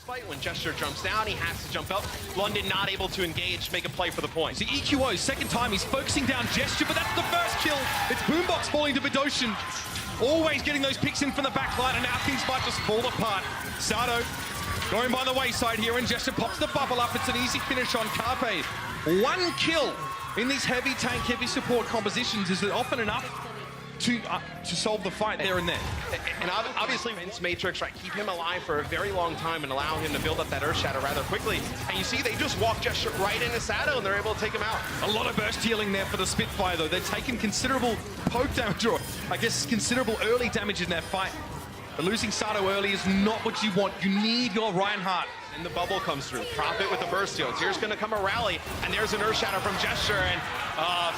Fight when Gesture jumps down, he has to jump up. London not able to engage, make a play for the point. See, EQO, second time, he's focusing down Gesture, but that's the first kill. It's Boombox falling to Vidoshin. Always getting those picks in from the backline, and now things might just fall apart. Sato going by the wayside here, and Gesture pops the bubble up. It's an easy finish on Carpe. One kill in these heavy tank, heavy support compositions is often enough to solve the fight there and then. And obviously, Vince Matrix, right, keep him alive for a very long time and allow him to build up that Earth Shadow rather quickly. And you see, they just walk Gesture right into Sato, and they're able to take him out. A lot of burst healing there for the Spitfire, though. They're taking considerable poke damage, or I guess considerable early damage in their fight. But losing Sato early is not what you want. You need your Reinhardt. And the bubble comes through. Profit with the burst heals. Here's going to come a rally, and there's an Earth Shadow from Gesture, and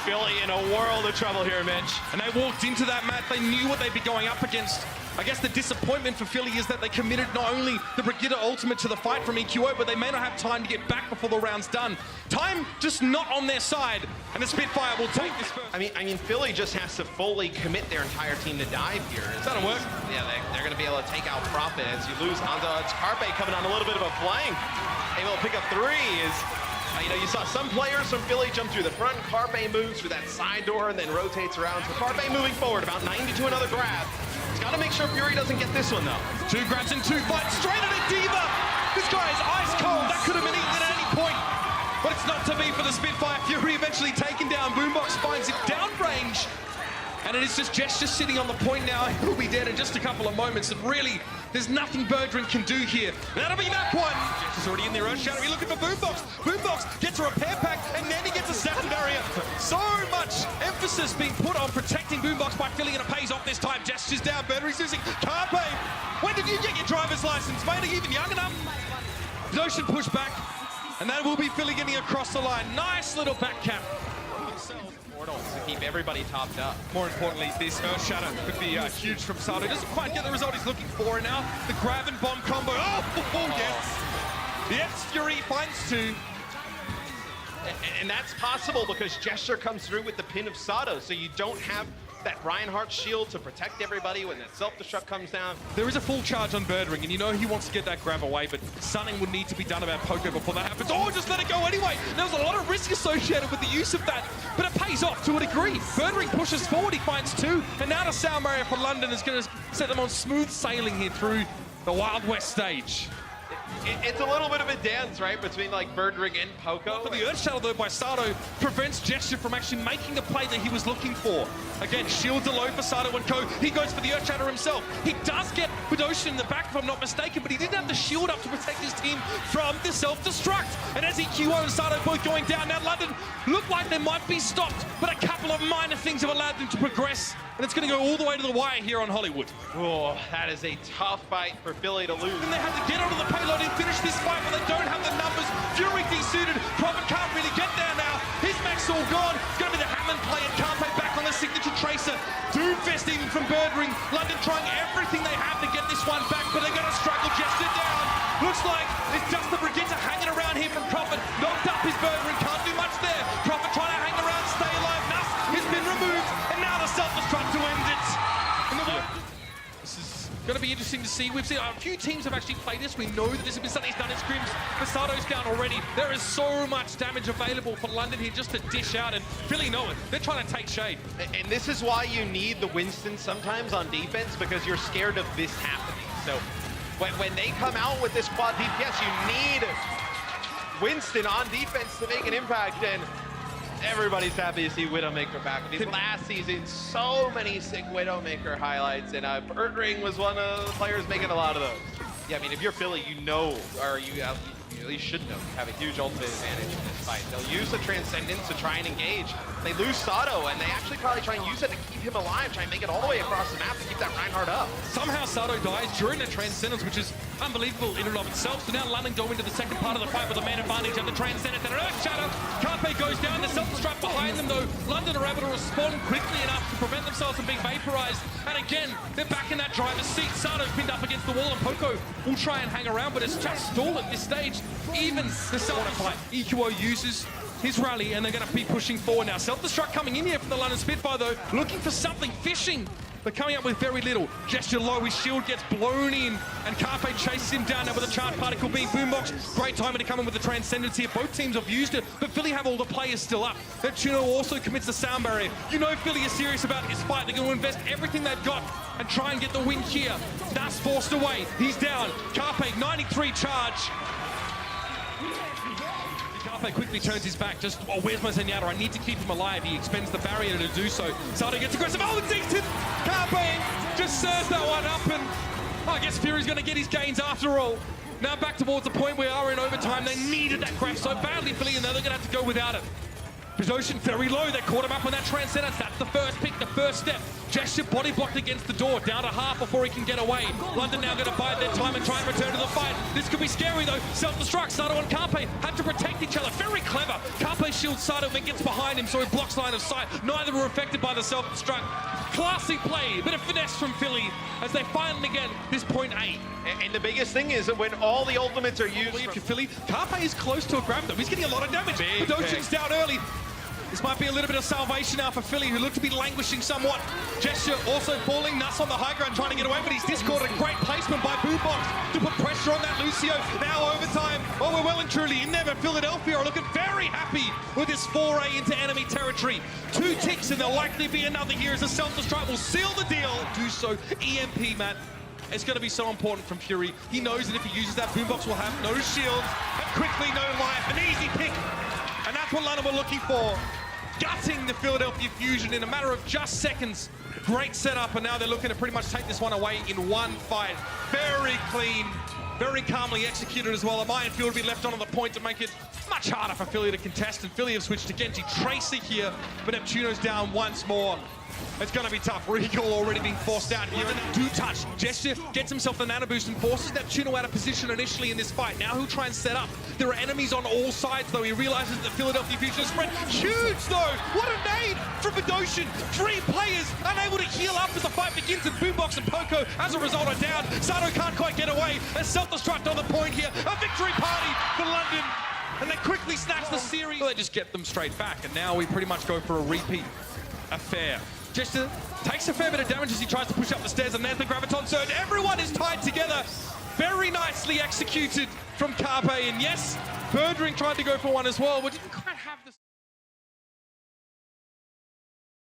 Philly in a world of trouble here, Mitch. And they walked into that map, they knew what they'd be going up against. I guess the disappointment for Philly is that they committed not only the Brigitte ultimate to the fight from EQO, but they may not have time to get back before the round's done. Time just not on their side, and the Spitfire will take this first. I mean, Philly just has to fully commit their entire team to dive here. That'll work. Yeah, they're going to be able to take out Profit as you lose Hanzo. It's Carpe coming on a little bit of a flank. Able to pick up three is... you know, you saw some players from Philly jump through the front. Carpe moves through that side door and then rotates around. So Carpe moving forward, about 90 to another grab. He's got to make sure Fury doesn't get this one, though. Two grabs and two fights straight at a Diva. This guy is ice cold. That could have been eaten at any point. But it's not to be for the Spitfire. Fury eventually taken down. Boombox finds it downrange. And it is just Gesture sitting on the point now. He'll be dead in just a couple of moments. And really, there's nothing Birdring can do here. That'll be that one. Gesture's already in their own shadow. He's looking for Boombox. Boombox gets a repair pack, and then he gets a sound barrier. So much emphasis being put on protecting Boombox by Philly, and it pays off this time. Gesture's down. Birdring's losing. Carpe, when did you get your driver's license? Mate, are you even young enough? Notion push back, and that will be Philly getting across the line. Nice little back cap. To keep everybody topped up. More importantly, this Earth Shadow could be huge from Sato. Doesn't quite get the result he's looking for, and now the grab and bomb combo. Oh, yes! Yes, Fury finds two. And that's possible because Gesture comes through with the pin of Sato, so you don't have that Reinhardt shield to protect everybody when that self-destruct comes down. There is a full charge on Birdring, and you know he wants to get that grab away, but something would need to be done about Poco before that happens. Oh, just let it go anyway! There was a lot of risk associated with the use of that, but it pays off to a degree. Birdring pushes forward, he finds two, and now the sound barrier for London is going to set them on smooth sailing here through the Wild West stage. It's a little bit of a dance, right, between like Birdring and Poco. But the Earth Shadow, though, by Sato prevents Gesture from actually making the play that he was looking for. Again, shields are low for Sato and Co. He goes for the Earth Shadow himself. He does get Vidoshin in the back, if I'm not mistaken, but he didn't have the shield up to protect his team from the self-destruct. And as EQO and Sato both going down, now London look like they might be stopped, but a couple of minor things have allowed them to progress. And it's going to go all the way to the wire here on Hollywood. Oh, that is a tough fight for Philly to lose. And they have to get onto the payload and finish this fight, but they don't have the numbers. Fury desuited. Profit can't really get there now. His mech's all gone. It's going to be the Hammond play, and Carpe back on the signature tracer. Doomfist even from Birdring. London trying everything they have to get this one back, but they're going to struggle. Gesture down. Looks like it's just the Brigitte hanging around here from Profit. Knocked up his Birdring. Can't do much there. Profit trying to hang around, stay alive. Nuss has been removed, and now the self-destruct to end it. This is going to be interesting to see. We've seen a few teams have actually played this. We know that this has been something he's done in scrims. Masato's down already. There is so much damage available for London here just to dish out, and Philly know it. They're trying to take shade. And this is why you need the Winston sometimes on defense, because you're scared of this happening. So when they come out with this quad DPS, you need Winston on defense to make an impact, and everybody's happy to see Widowmaker back. These last season, so many sick Widowmaker highlights, and Birdring was one of the players making a lot of those. Yeah, I mean, if you're Philly, you know, or you at least should know, you have a huge ultimate advantage in this fight. They'll use the Transcendence to try and engage. They lose Sato, and they actually probably try and use it to keep him alive, try and make it all the way across the map to keep that Reinhardt up. Somehow Sato dies during the Transcendence, which is unbelievable in and of itself. So now London go into the second part of the fight with a man advantage of the Transcendence and an Earth Shadow. Carpe goes down, the self-destruct behind them though. London are able to respond quickly enough to prevent themselves from being vaporized. And again, they're back in that driver's seat. Sato's pinned up against the wall, and Poco will try and hang around, but it's just stalled at this stage. Even the self-fight, EQO uses his rally, and they're going to be pushing forward now. Self-destruct coming in here from the London Spitfire though, looking for something, fishing but coming up with very little. Gesture low, his shield gets blown in, and Carpe chases him down now with a charge particle being Boombox. Great timing to come in with the Transcendence here. Both teams have used it, but Philly have all the players still up. Neptuno also commits the sound barrier. You know Philly is serious about this fight. They're going to invest everything they've got and try and get the win here. Nas forced away. He's down. Carpe, 93 charge. Carpe quickly turns his back. Just, oh, where's my Zenyatta? I need to keep him alive. He expends the barrier to do so. Sato gets aggressive. Oh, it's Easton! Carpe just serves that one up, and I guess Fury's going to get his gains after all. Now back towards the point we are in overtime. They needed that grab so badly, Philly, and now they're going to have to go without it. Ocean very low. They caught him up on that Transcendence. That's the first pick, the first step. Gesture body blocked against the door. Down to half before he can get away. London now going to bide their time and try and return to the fight. This could be scary though. Self-destruct. Sato and Carpe had to protect each other. Very clever. Carpe shields Sato and gets behind him so he blocks line of sight. Neither were affected by the self-destruct. Classy play. Bit of finesse from Philly as they finally get this point 8. And the biggest thing is that when all the ultimates are used... If you're Philly, Carpe is close to a grab though. He's getting a lot of damage. Ocean's down early. This might be a little bit of salvation now for Philly, who look to be languishing somewhat. Gesture also falling. Nuss on the high ground trying to get away, but he's discorded. Great placement by Boombox to put pressure on that Lucio. Now overtime. Oh, we're well and truly in there, but Philadelphia are looking very happy with this foray into enemy territory. 2 ticks, and there'll likely be another here as the self-destruct will seal the deal. Do so. EMP, man. It's going to be so important from Fury. He knows that if he uses that, Boombox will have no shields, and quickly no life. An easy pick. And that's what London were looking for. Gutting the Philadelphia Fusion in a matter of just seconds. Great setup, and now they're looking to pretty much take this one away in one fight. Very clean, very calmly executed as well. A minefield will be left on the point to make it much harder for Philly to contest, and Philly have switched to Genji Tracer here, but Neptuno's down once more. It's going to be tough. Recall already being forced out here. Do touch. Gesture gets himself the nano boost and forces Neptuno out of position initially in this fight. Now he'll try and set up. There are enemies on all sides, though. He realizes that the Philadelphia Fusion is spread. Huge, though. What a nade from Ocean. 3 players unable to heal up as the fight begins, and Boombox and Poco, as a result, are down. Sato can't quite get away. A self-destruct on the point here. A victory party for London. And they quickly snatch the series. Well, they just get them straight back, and now we pretty much go for a repeat affair. Gesture takes a fair bit of damage as he tries to push up the stairs, and there's the Graviton Surge. Everyone is tied together. Very nicely executed from Carpe, and yes, Birdring tried to go for one as well, but didn't